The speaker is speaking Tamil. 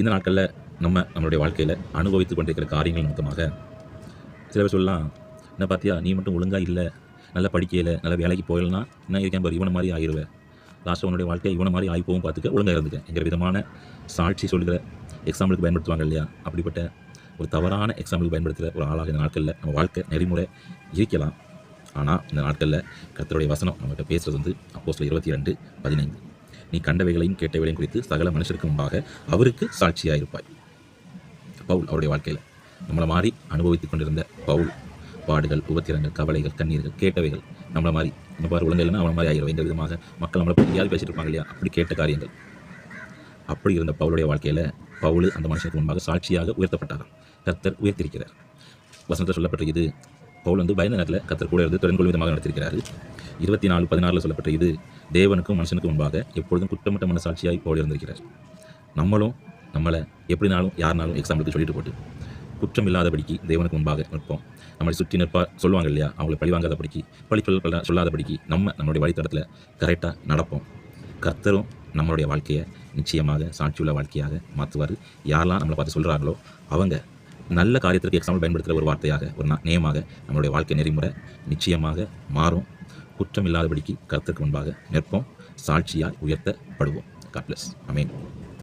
இந்த நாட்களில் நம்மளுடைய வாழ்க்கையில் அனுபவித்து கொண்டிருக்கிற காரியங்கள் மொத்தமாக சில பேர் சொல்லலாம், என்ன பார்த்தியா நீ மட்டும் ஒழுங்காக இல்லை, நல்லா படிக்கல, நல்லா வேலைக்கு போயிடலனா என்ன இருக்கேன் பாரு, இவனை மாதிரி ஆகிடுவேன், லாஸ்ட்டாக உன்னுடைய வாழ்க்கை இவனை மாதிரி ஆகி போகும், பார்த்துக்க ஒழுங்காக இருந்துக்க என்கிற விதமான சாட்சி சொல்கிற எக்ஸாம்பிளுக்கு பயன்படுத்துவாங்க இல்லையா? அப்படிப்பட்ட ஒரு தவறான எக்ஸாம்பிளுக்கு பயன்படுத்துகிற ஒரு ஆளாக இந்த நாட்களில் நம்ம வாழ்க்கை நெறிமுறை இருக்கலாம். ஆனால் இந்த நாட்களில் கர்த்தருடைய வசனம் நம்மகிட்ட பேசுகிறது வந்து அப்போஸ்தலர் 22:15, நீ கண்டவைகளையும் கேட்டவைகளையும் குறித்து சகல மனுஷருக்கு முன்பாக அவருக்கு சாட்சியாக இருப்பாய். பவுல் அவருடைய வாழ்க்கையில் நம்மளை மாதிரி அனுபவித்து கொண்டிருந்த பவுல் பாடுகள், உபத்திரங்கள், கவலைகள், கண்ணீர்கள், கேட்டவைகள் நம்மளை மாதிரி நம்ம பாரு ஒழுங்கு இல்லைன்னா அவனை மாதிரி ஆகிடும், இந்த விதமாக மக்கள் நம்மளை பற்றி யாரும் பேசிட்டு இருப்பாங்க இல்லையா? அப்படி கேட்ட காரியங்கள். அப்படி இருந்த பவுலுடைய வாழ்க்கையில் பவுல் அந்த மனுஷனுக்கு முன்பாக சாட்சியாக உயர்த்தப்பட்டாராம். கர்த்தர் உயர்த்திருக்கிறார். வசனத்தில் சொல்லப்பட்டிருக்குது, பவுல் வந்து பயந்த நேரத்தில் கர்த்தர் கூட இருந்து திறன்கொள் விதமாக நடத்திருக்கிறார். 24:16 சொல்லப்பட்டிருக்குது, தேவனுக்கும் மனுஷனுக்கும் முன்பாக எப்பொழுதும் குற்றமற்ற மனசாட்சியாய் பவுல் இருந்திருக்கிறார். நம்மளும் நம்மளை எப்படினாலும் யாருனாலும் எக்ஸாம்பிளுக்கு சொல்லிட்டு போட்டு குற்றம் இல்லாதபடிக்கு தேவனுக்கு முன்பாக நிற்போம். நம்மளை சுற்றி சொல்லுவாங்க இல்லையா, அவங்களை பழிவாங்காதபடிக்கு சொல்லாதபடிக்கு நம்மளுடைய வழித்தடத்தில் கரெக்டாக நடப்போம். கர்த்தரும் நம்மளுடைய வாழ்க்கையை நிச்சயமாக சாட்சியுள்ள வாழ்க்கையாக மாற்றுவார். யாரெல்லாம் நம்மளை பார்த்து சொல்கிறாங்களோ அவங்க நல்ல காரியத்திற்கு எக்ஸாம்பிள் பயன்படுத்துகிற ஒரு வார்த்தையாக, ஒரு நேயமாக நம்மளுடைய வாழ்க்கை நெறிமுறை நிச்சயமாக மாறும். குற்றம் இல்லாதபடிக்கு கர்த்தருக்கு முன்பாக நிற்போம், சாட்சியாய் உயர்த்தப்படுவோம். God bless. Amen.